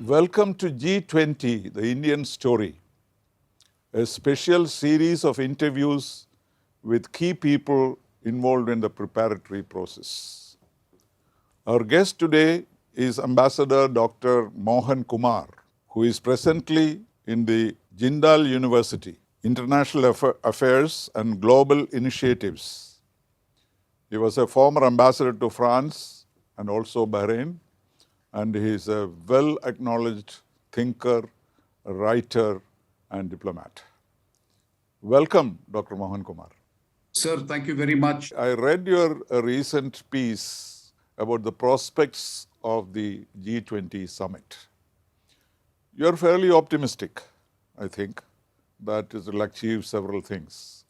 Welcome to G20 The Indian Story, a special series of interviews with key people involved in the preparatory process. Our guest today is Ambassador Dr. Mohan Kumar, who is presently in the Jindal University, International Affairs and Global Initiatives. He was a former ambassador to France and also Bahrain, and he is a well-acknowledged thinker, writer, and diplomat. Welcome, Dr. Mohan Kumar. Sir, thank you very much. I read your recent piece about the prospects of the G20 summit. You're fairly optimistic, I think, that it will achieve several things.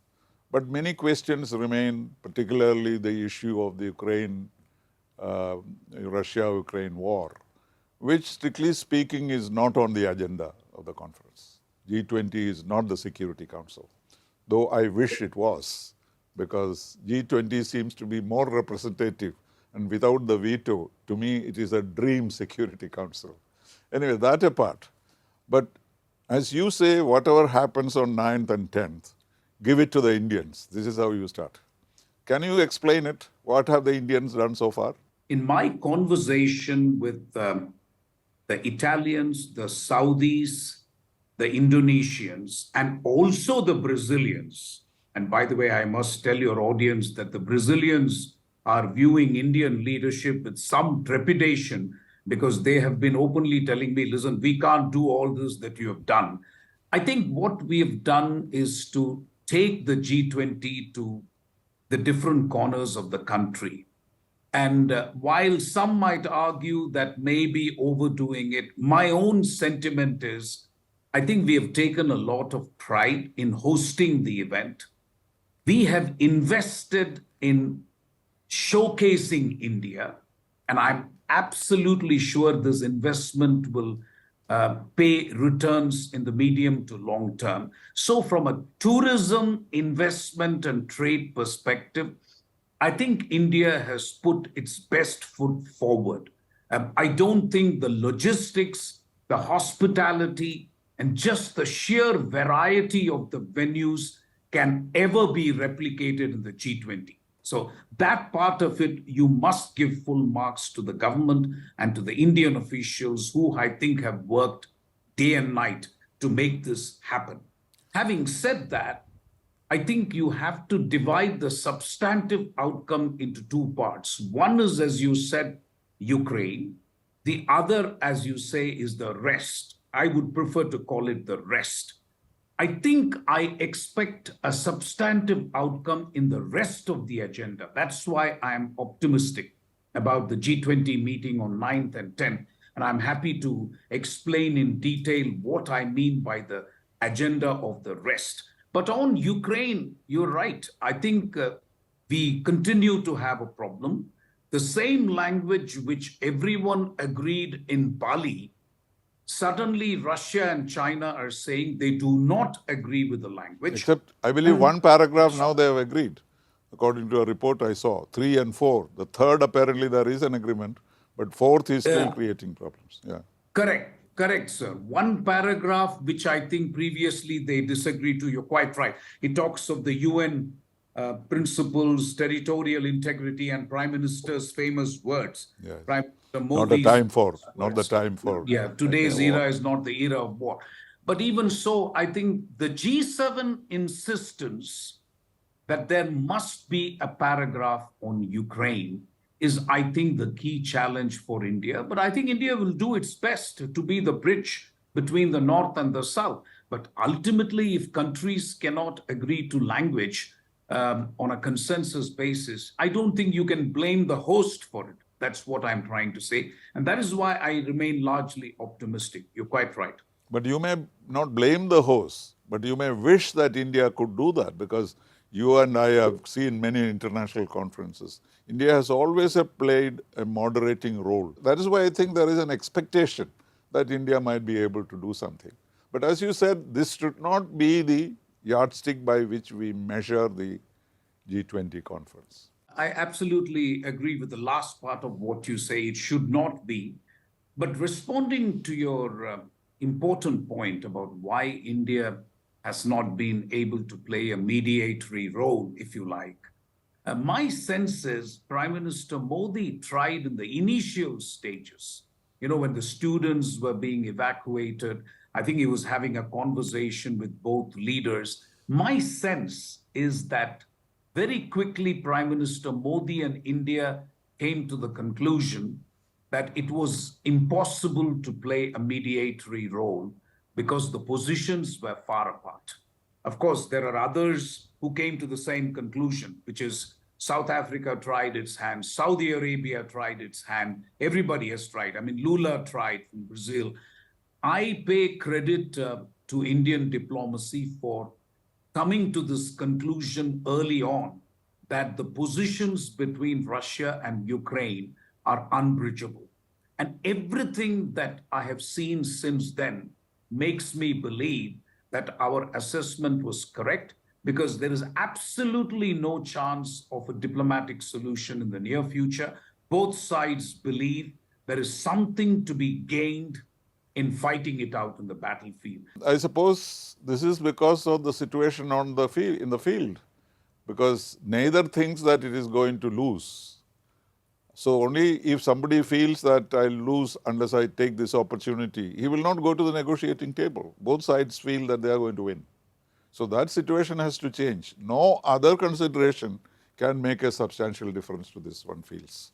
But many questions remain, particularly the issue of the Russia-Ukraine war, which, strictly speaking, is not on the agenda of the conference. G20 is not the Security Council, though I wish it was, because G20 seems to be more representative, and without the veto, to me, it is a dream Security Council. Anyway, that apart. But as you say, whatever happens on 9th and 10th, give it to the Indians. This is how you start. Can you explain it? What have the Indians done so far? In my conversation with the Italians, the Saudis, the Indonesians, and also the Brazilians, and by the way, I must tell your audience that the Brazilians are viewing Indian leadership with some trepidation because they have been openly telling me, listen, we can't do all this that you have done. I think what we have done is to take the G20 to the different corners of the country. And while some might argue that maybe overdoing it, my own sentiment is, I think we have taken a lot of pride in hosting the event. We have invested in showcasing India, and I'm absolutely sure this investment will pay returns in the medium to long term. So from a tourism, investment, and trade perspective, I think India has put its best foot forward. I don't think the logistics, the hospitality, and just the sheer variety of the venues can ever be replicated in the G20. So that part of it, you must give full marks to the government and to the Indian officials who I think have worked day and night to make this happen. Having said that, I think you have to divide the substantive outcome into two parts. One is, as you said, Ukraine. The other, as you say, is the rest. I would prefer to call it the rest. I think I expect a substantive outcome in the rest of the agenda. That's why I'm optimistic about the G20 meeting on 9th and 10th. And I'm happy to explain in detail what I mean by the agenda of the rest. But on Ukraine, you're right. I think we continue to have a problem. The same language which everyone agreed in Bali, suddenly Russia and China are saying they do not agree with the language. Except, I believe one paragraph now they have agreed, according to a report I saw, 3 and 4. The third, apparently there is an agreement, but fourth is still creating problems. Yeah. Correct, sir. One paragraph, which I think previously they disagreed to, you're quite right. It talks of the UN principles, territorial integrity, and Prime Minister's famous words. Yes. Prime Minister Not the time for. Not the time for. Yeah, today's era is not the era of war. But even so, I think the G7 insistence that there must be a paragraph on Ukraine is, I think, the key challenge for India. But I think India will do its best to be the bridge between the North and the South. But ultimately, if countries cannot agree to language on a consensus basis, I don't think you can blame the host for it. That's what I'm trying to say. And that is why I remain largely optimistic. You're quite right. But you may not blame the host, but you may wish that India could do that, because you and I have seen many international conferences. India has always played a moderating role. That is why I think there is an expectation that India might be able to do something. But as you said, this should not be the yardstick by which we measure the G20 conference. I absolutely agree with the last part of what you say. It should not be. But responding to your important point about why India has not been able to play a mediatory role, if you like, my sense is Prime Minister Modi tried in the initial stages, when the students were being evacuated. I think he was having a conversation with both leaders. My sense is that very quickly, Prime Minister Modi and India came to the conclusion that it was impossible to play a mediatory role because the positions were far apart. Of course, there are others who came to the same conclusion, which is South Africa tried its hand, Saudi Arabia tried its hand, everybody has tried. I mean, Lula tried from Brazil. I pay credit to Indian diplomacy for coming to this conclusion early on that the positions between Russia and Ukraine are unbridgeable. And everything that I have seen since then makes me believe that our assessment was correct, because there is absolutely no chance of a diplomatic solution in the near future. Both sides believe there is something to be gained in fighting it out in the battlefield. I suppose this is because of the situation on the field, in the field, because neither thinks that it is going to lose. So only if somebody feels that I'll lose unless I take this opportunity, he will not go to the negotiating table. Both sides feel that they are going to win. So that situation has to change. No other consideration can make a substantial difference to this, one feels.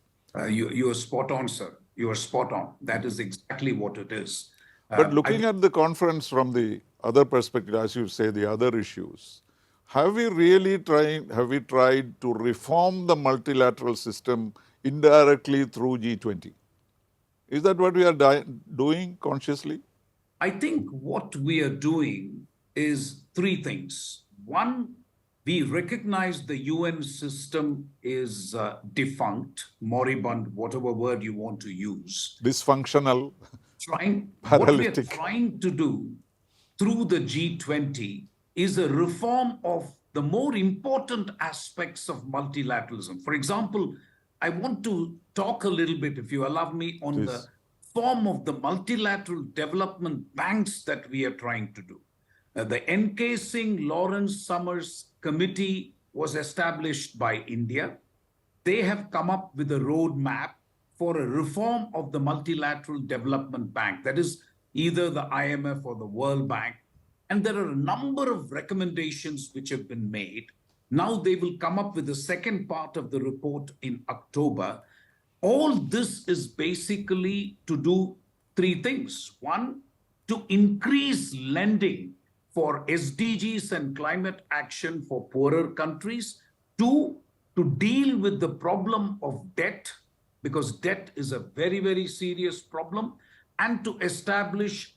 You are spot on, sir. You are spot on. That is exactly what it is. But looking at the conference from the other perspective, as you say, the other issues, have we tried to reform the multilateral system indirectly through G20? Is that what we are doing consciously? I think what we are doing is three things. One, we recognize the UN system is defunct, moribund, whatever word you want to use. Dysfunctional, What we are paralytic. trying to do through the G20 is a reform of the more important aspects of multilateralism. For example, I want to talk a little bit, if you allow me, on Please. the form of the multilateral development banks that we are trying to do. The Encasing Lawrence Summers Committee was established by India. They have come up with a roadmap for a reform of the multilateral development bank, that is either the IMF or the World Bank. And there are a number of recommendations which have been made. Now they will come up with the second part of the report in October. All this is basically to do three things. One, to increase lending for SDGs and climate action for poorer countries. Two, to deal with the problem of debt, because debt is a very, very serious problem, and to establish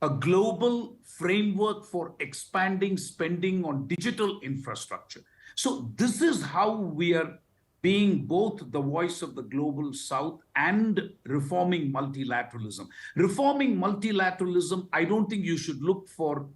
a global framework for expanding spending on digital infrastructure. So this is how we are being both the voice of the global south and reforming multilateralism. Reforming multilateralism, I don't think you should look for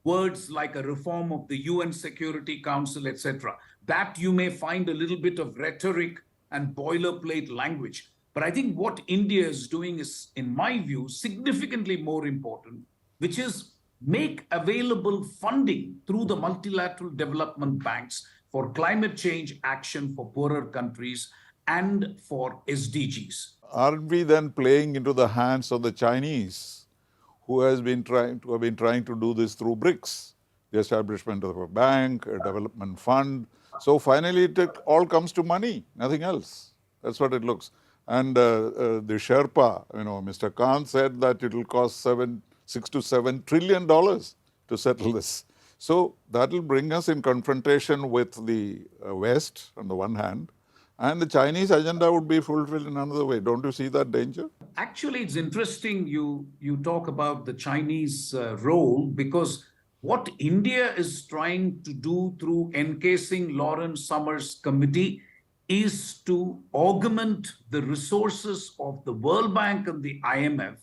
words like a reform of the UN Security Council, etc. That you may find a little bit of rhetoric and boilerplate language. But I think what India is doing is, in my view, significantly more important, which is make available funding through the multilateral development banks for climate change action for poorer countries and for SDGs. Aren't we then playing into the hands of the Chinese, who have been trying to do this through BRICS, the establishment of a bank, a development fund? So finally, it all comes to money, nothing else. That's what it looks. And the Sherpa, Mr. Khan said that it will cost $6 to $7 trillion to settle this. So that will bring us in confrontation with the West on the one hand, and the Chinese agenda would be fulfilled in another way. Don't you see that danger? Actually, it's interesting you talk about the Chinese role, because what India is trying to do through Encasing Lawrence Summers Committee is to augment the resources of the World Bank and the IMF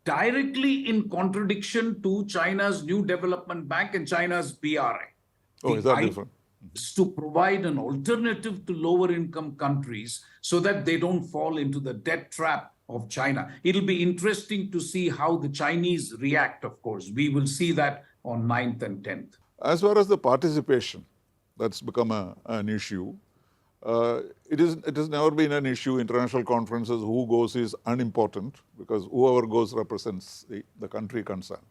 directly in contradiction to China's New Development Bank and China's BRI. Oh, is that different? is to provide an alternative to lower income countries so that they don't fall into the debt trap of China. It'll be interesting to see how the Chinese react, of course. We will see that on 9th and 10th. As far as the participation, that's become an issue. It has never been an issue. International conferences, who goes is unimportant because whoever goes represents the country concerned.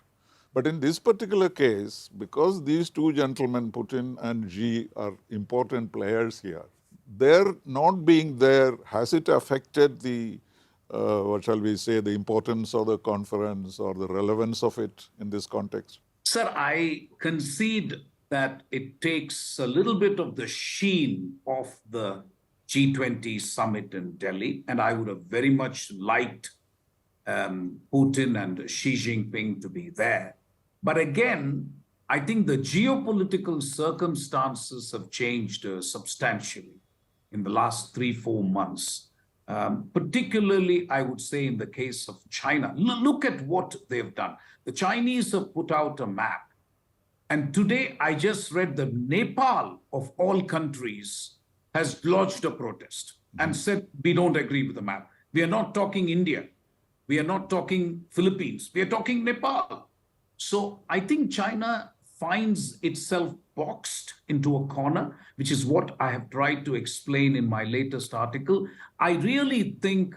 But in this particular case, because these two gentlemen, Putin and Xi, are important players here, their not being there, has it affected the, what shall we say, the importance of the conference or the relevance of it in this context? Sir, I concede that it takes a little bit of the sheen of the G20 summit in Delhi, and I would have very much liked Putin and Xi Jinping to be there. But again, I think the geopolitical circumstances have changed substantially in the last 3-4 months. Particularly, I would say, in the case of China. Look at what they've done. The Chinese have put out a map. And today, I just read that Nepal, of all countries, has lodged a protest and said, we don't agree with the map. We are not talking India. We are not talking Philippines. We are talking Nepal. So I think China finds itself boxed into a corner, which is what I have tried to explain in my latest article. I really think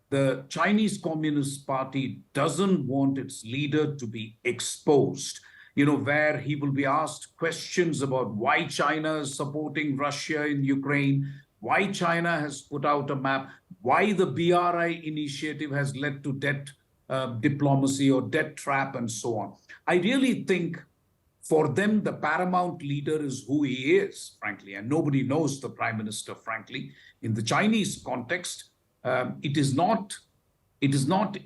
the Chinese Communist Party doesn't want its leader to be exposed, where he will be asked questions about why China is supporting Russia in Ukraine, why China has put out a map, why the BRI initiative has led to debt diplomacy or debt trap and so on. I really think for them, the paramount leader is who he is, frankly, and nobody knows the prime minister, frankly. In the Chinese context, it is not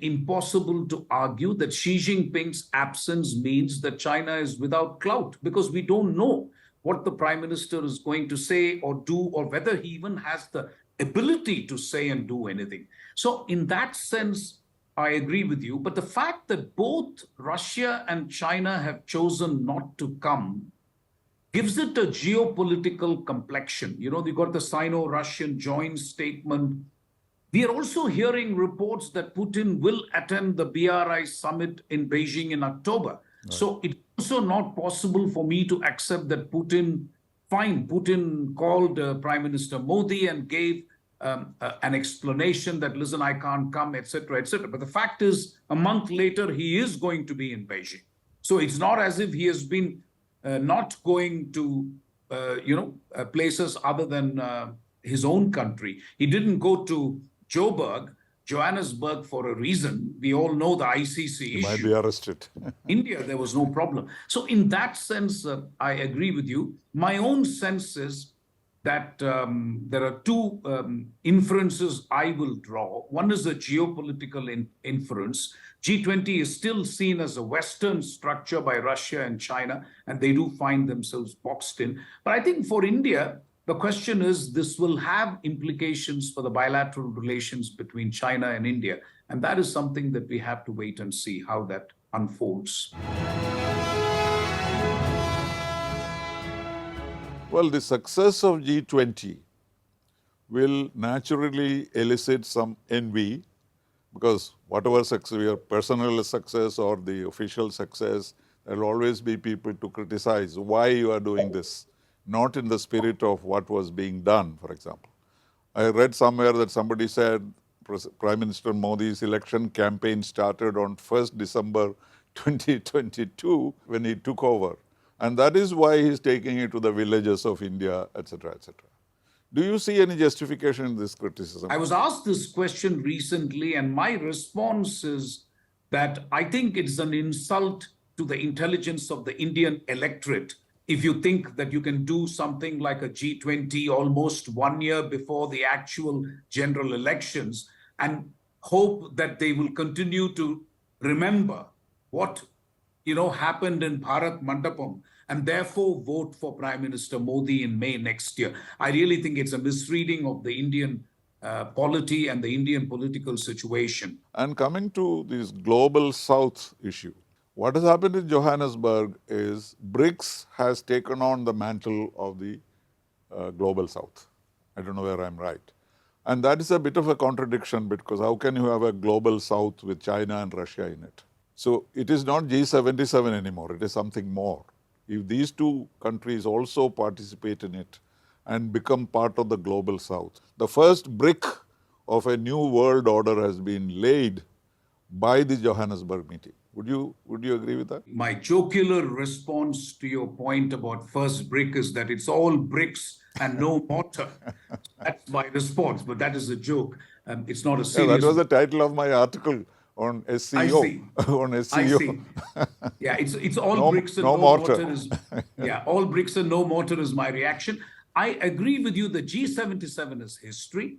impossible to argue that Xi Jinping's absence means that China is without clout, because we don't know what the prime minister is going to say or do, or whether he even has the ability to say and do anything. So in that sense, I agree with you. But the fact that both Russia and China have chosen not to come gives it a geopolitical complexion. You got the Sino-Russian joint statement. We are also hearing reports that Putin will attend the BRI summit in Beijing in October. Right. So it's also not possible for me to accept that Putin called Prime Minister Modi and gave an explanation that, listen, I can't come, etc., etc. But the fact is, a month later, he is going to be in Beijing. So it's not as if he has been not going to, places other than his own country. He didn't go to Johannesburg for a reason. We all know the ICC issue. He might be arrested. India, there was no problem. So in that sense, I agree with you. My own sense is that there are two inferences I will draw. One is a geopolitical inference. G20 is still seen as a Western structure by Russia and China, and they do find themselves boxed in. But I think for India, the question is, this will have implications for the bilateral relations between China and India. And that is something that we have to wait and see how that unfolds. Well, the success of G20 will naturally elicit some envy, because whatever success, your personal success or the official success, there will always be people to criticize why you are doing this, not in the spirit of what was being done, for example. I read somewhere that somebody said Prime Minister Modi's election campaign started on 1st December 2022 when he took over. And that is why he's taking it to the villages of India, etc., etc. Do you see any justification in this criticism? I was asked this question recently, and my response is that I think it's an insult to the intelligence of the Indian electorate if you think that you can do something like a G20 almost 1 year before the actual general elections and hope that they will continue to remember what happened in Bharat Mandapam, and therefore vote for Prime Minister Modi in May next year. I really think it's a misreading of the Indian polity and the Indian political situation. And coming to this global South issue, what has happened in Johannesburg is BRICS has taken on the mantle of the global south. I don't know where I'm right. And that is a bit of a contradiction, because how can you have a global south with China and Russia in it? So it is not G77 anymore, it is something more. If these two countries also participate in it and become part of the global south, the first brick of a new world order has been laid by the Johannesburg meeting. Would you agree with that? My jocular response to your point about first brick is that it's all bricks and no mortar. That's my response, but that is a joke. It's not a Yeah, that serious. was the title of my article on SCO. I see. On I SCO. see. Yeah, it's all No- bricks and no no mortar. mortar is all bricks and no mortar is my reaction. I agree with you. The G77 is history.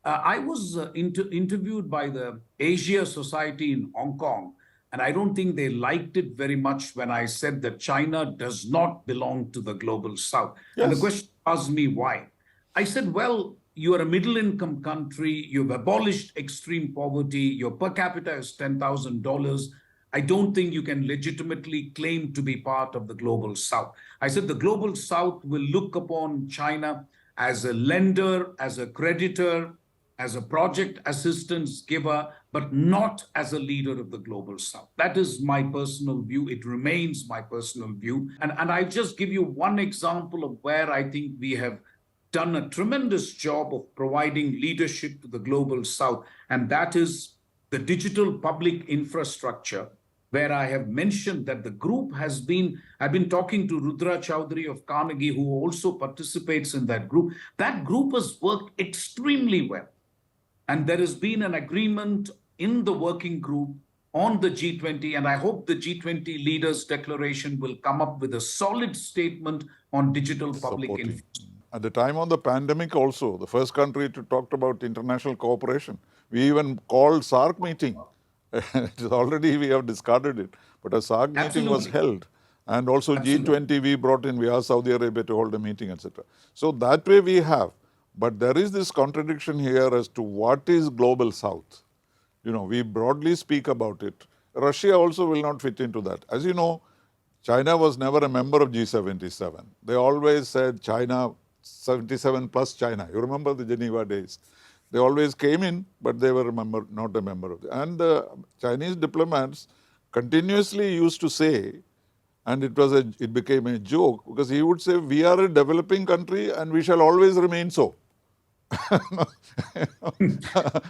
I was interviewed by the Asia Society in Hong Kong, and I don't think they liked it very much when I said that China does not belong to the global south. And the Yes. question asked me why. I said, well, you are a middle income country, you've abolished extreme poverty, your per capita is $10,000. I don't think you can legitimately claim to be part of the global south. I said the global south will look upon China as a lender, as a creditor, as a project assistance giver, but not as a leader of the global south. That is my personal view. It remains my personal view. And I just give you one example of where I think we have done a tremendous job of providing leadership to the global south, and that is the digital public infrastructure, where I have mentioned that the group has been, I've been talking to Rudra Chaudhary of Carnegie, who also participates in that group. That group has worked extremely well. And there has been an agreement in the working group on the G20, and I hope the G20 leaders' declaration will come up with a solid statement on digital public Supporting. infrastructure. At the time of the pandemic also, the first country to talk about international cooperation. We even called SARC meeting. It is already, we have discarded it, but a SARC meeting was Absolutely. held. And also Absolutely. G20 we brought in, we asked Saudi Arabia to hold a meeting, etc. So that way we have. But there is this contradiction here as to what is global south. You know, we broadly speak about it. Russia also will not fit into that. As you know, China was never a member of G77. They always said China, 77 plus China. You remember the Geneva days. They always came in, but they were not a member of it. And the Chinese diplomats continuously used to say, and it became a joke, because he would say, we are a developing country and we shall always remain so.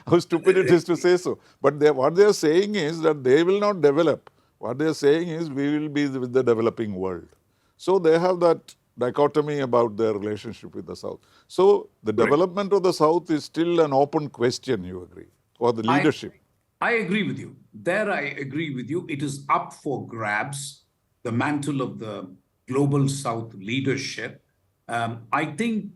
How stupid it is to say so. But what they are saying is that they will not develop. What they are saying is we will be with the developing world. So they have that dichotomy about their relationship with the South. So the development of the South is still an open question, you agree, or the leadership. I agree with you. There I agree with you. It is up for grabs, the mantle of the global South leadership. I think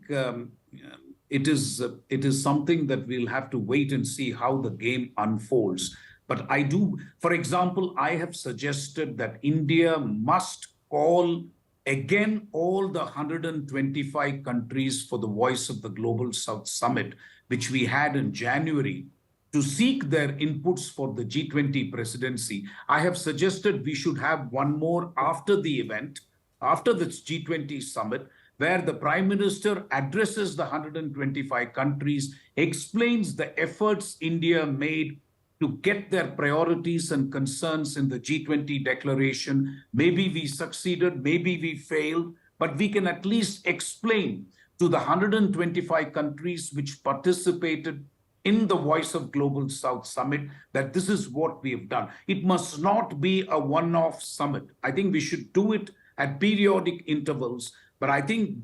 it is something that we'll have to wait and see how the game unfolds. But I do, for example, I have suggested that India must call again all the 125 countries for the Voice of the Global South Summit, which we had in January, to seek their inputs for the G20 presidency. I have suggested we should have one more after the event, after the G20 summit, where the Prime Minister addresses the 125 countries, explains the efforts India made to get their priorities and concerns in the G20 declaration. Maybe we succeeded, maybe we failed, but we can at least explain to the 125 countries which participated in the Voice of Global South Summit that this is what we have done. It must not be a one-off summit. I think we should do it at periodic intervals, but I think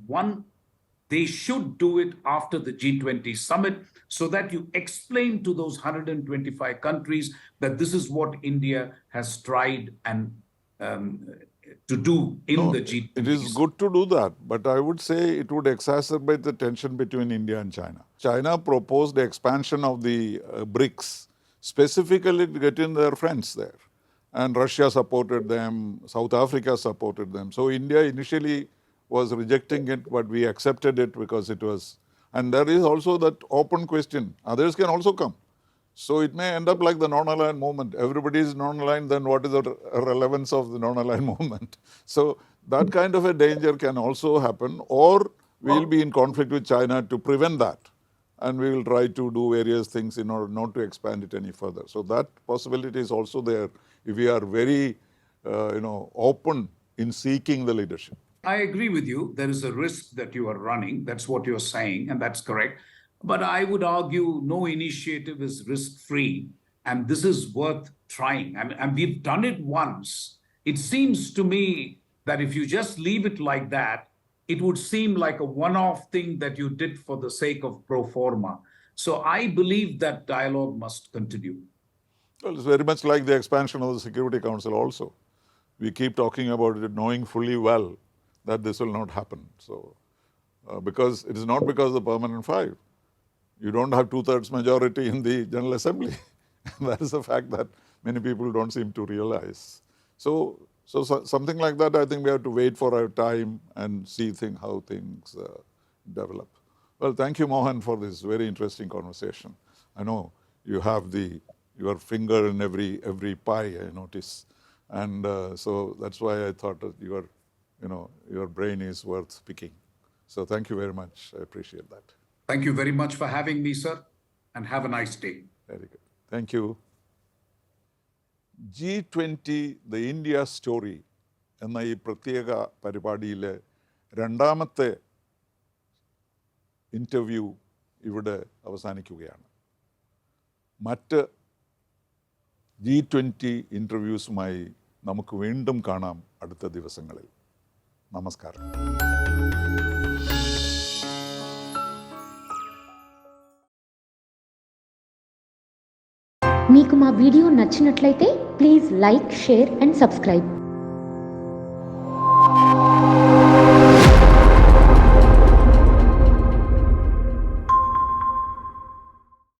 they should do it after the G20 summit so that you explain to those 125 countries that this is what India has tried and to do in the G20. It is good to do that, but I would say it would exacerbate the tension between India and China. China proposed the expansion of the BRICS, specifically to get in their friends there. And Russia supported them, South Africa supported them. So India initially was rejecting it, but we accepted it because it was, and there is also that open question, others can also come. So it may end up like the non-aligned movement. Everybody is non-aligned, then what is the relevance of the non-aligned movement? So that kind of a danger can also happen, or we'll be in conflict with China to prevent that. And we will try to do various things in order not to expand it any further. So that possibility is also there if we are very, open in seeking the leadership. I agree with you. There is a risk that you are running. That's what you're saying, and that's correct. But I would argue no initiative is risk-free, and this is worth trying. And we've done it once. It seems to me that if you just leave it like that, it would seem like a one-off thing that you did for the sake of pro forma. So I believe that dialogue must continue. Well, it's very much like the expansion of the Security Council also. We keep talking about it, knowing fully well that this will not happen. So, because it is not because of the permanent five. You don't have 2/3 majority in the General Assembly. That is a fact that many people don't seem to realize. So something like that, I think we have to wait for our time and see how things develop. Well, thank you, Mohan, for this very interesting conversation. I know you have your finger in every pie, I notice. And so that's why I thought that your brain is worth picking. So thank you very much. I appreciate that. Thank you very much for having me, sir, and have a nice day. Very good. Thank you. G20 The India Story എന്ന ഈ പ്രത്യേക പരിപാടിയിലെ രണ്ടാമത്തെ interview ഇവിടെ അവസാനിക്കുകയാണ്. മറ്റ് G20 ഇൻ്റർവ്യൂസുമായി നമുക്ക് വീണ്ടും കാണാം അടുത്ത ദിവസങ്ങളിൽ. നമസ്കാരം. మీకు మా వీడియో నచ్చినట్లయితే please like, share and subscribe.